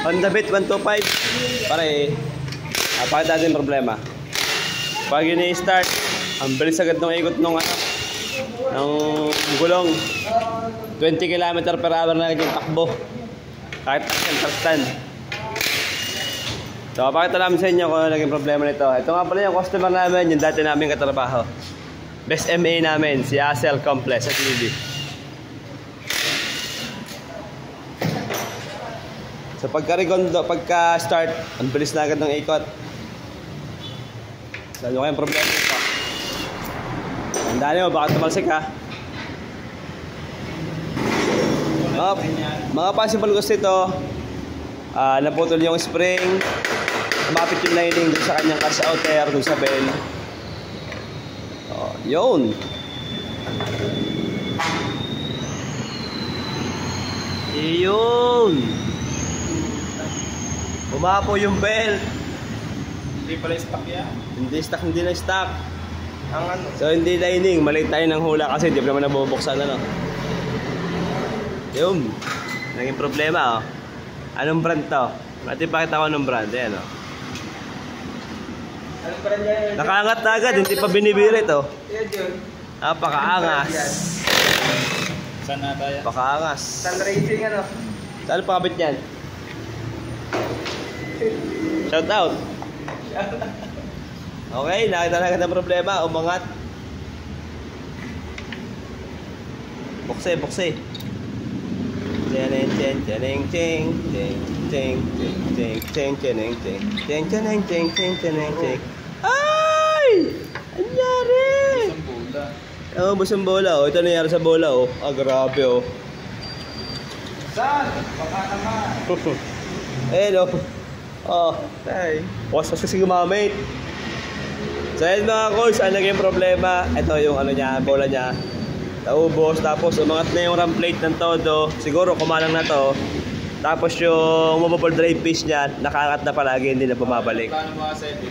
Honda Beat 125. Pare, pakita natin yung problema. Pag yun i-start, ang bilis agad ng ikot ng gulong. 20 km/h na agad yung takbo. Kahit center stand. So, pakita namin sa inyo kung ano naging problema nito. Ito nga pala yung customer namin, yung dati namin katrabaho. Best MA namin, si Asel Complex sa TV. So pagka-start, ang bilis na agad ng ikot. So ano kayong problema ito? Tandaan nyo, baka tumalsik ha. Mga possible gusto ito, naputol yung spring, lumapit yung lining dun sa kanyang catch outer, dun sa bell. Yun. Yun. Bumapo yung belt. Hindi pala stock yan. Hindi na stock. Ang ano? So hindi lining, maliit tayo ng hula kasi hindi pa naman nabubuksan ano. Yun. Naging problema oh. Anong brand to? Pati pakita ko anong brand. Ayan oh. Anong brand yan? Nakaangat na agad, hindi pa binibirit oh. Yan yun. Napakaangas. Saan na tayo? Napakaangas. Sun Racing ano? Saan pakabit yan? Shout out. Okay, nakita na agad ng problema. Umangat. Bukse. Ay! Anyari! Oh, busong bola oh. Ito nangyari sa bola oh. Ah, grabe oh. Saan? Baka naman. Hello. Oh, ay. Waswas kasi gumamit. So yun mga coach, ang naging problema, ito yung ano niya, bola niya. Naubos, tapos umangat na yung ram plate ng todo. Siguro kumalang na to. Tapos yung movable drive piece niya, nakaangat na palagi, hindi na bumabalik.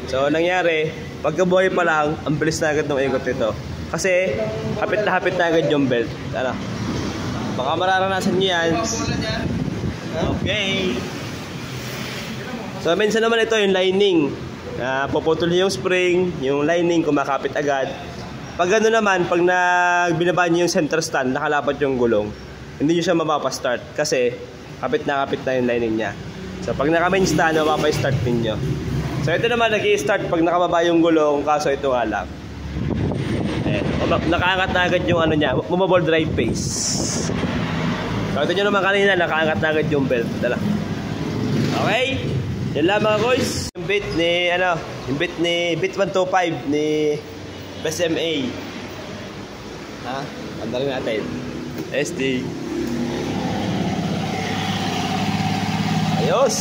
So nangyari, pagkabuhay pa lang, ang bilis na agad ng ikot nito. Kasi hapit na agad yung belt. Ano? Baka mararanasan niyo yan. Okay. So minsan naman ito yung lining. Puputol yung spring, yung lining kumakapit agad. Pag gano'n naman, pag binaba niyo yung center stand, nakalapat yung gulong, hindi niyo siya mapapastart kasi kapit na yung lining niya. So pag naka-main stand, mapapa-start ninyo. So ito naman nag-i-start pag nakababa yung gulong, kaso ito nga lang. Nakaangat na agad yung ano niya, movable drive pace. So ito nyo naman kanina, nakaangat na agad yung belt. Dala. Okay? Yan lang mga boys. Yung bit ni, bit 125 ni Best MA. Ha? Andalin natin. SD. Ayos.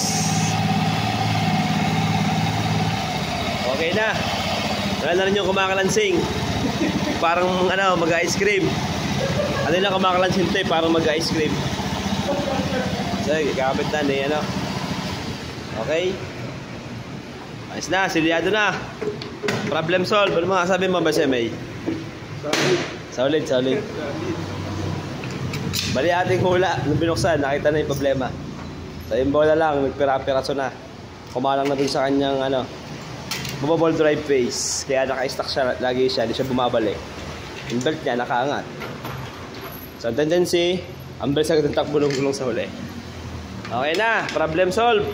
Okay na. Wala na rin yung kumakalansing. Parang mag-ice cream. Ano lang kumakalansing tayo, parang mag-ice cream. Sige, kakapit na ni Okay. Ayos na, silyado na. Problem solved. Ano mga sabi mo ba siya may? Solid. Bali ating hula nung binuksan, nakita na yung problema. So yung bola lang, nagpira-piraso na. Kumalang na dun sa kanyang movable drive pace. Kaya naka-stack siya, lagi siya, hindi siya bumabalik. Yung belt niya nakaangat. So ang tendency, ang bilis agad ng takbo ng gulong sa huli. Okay na, problem solved.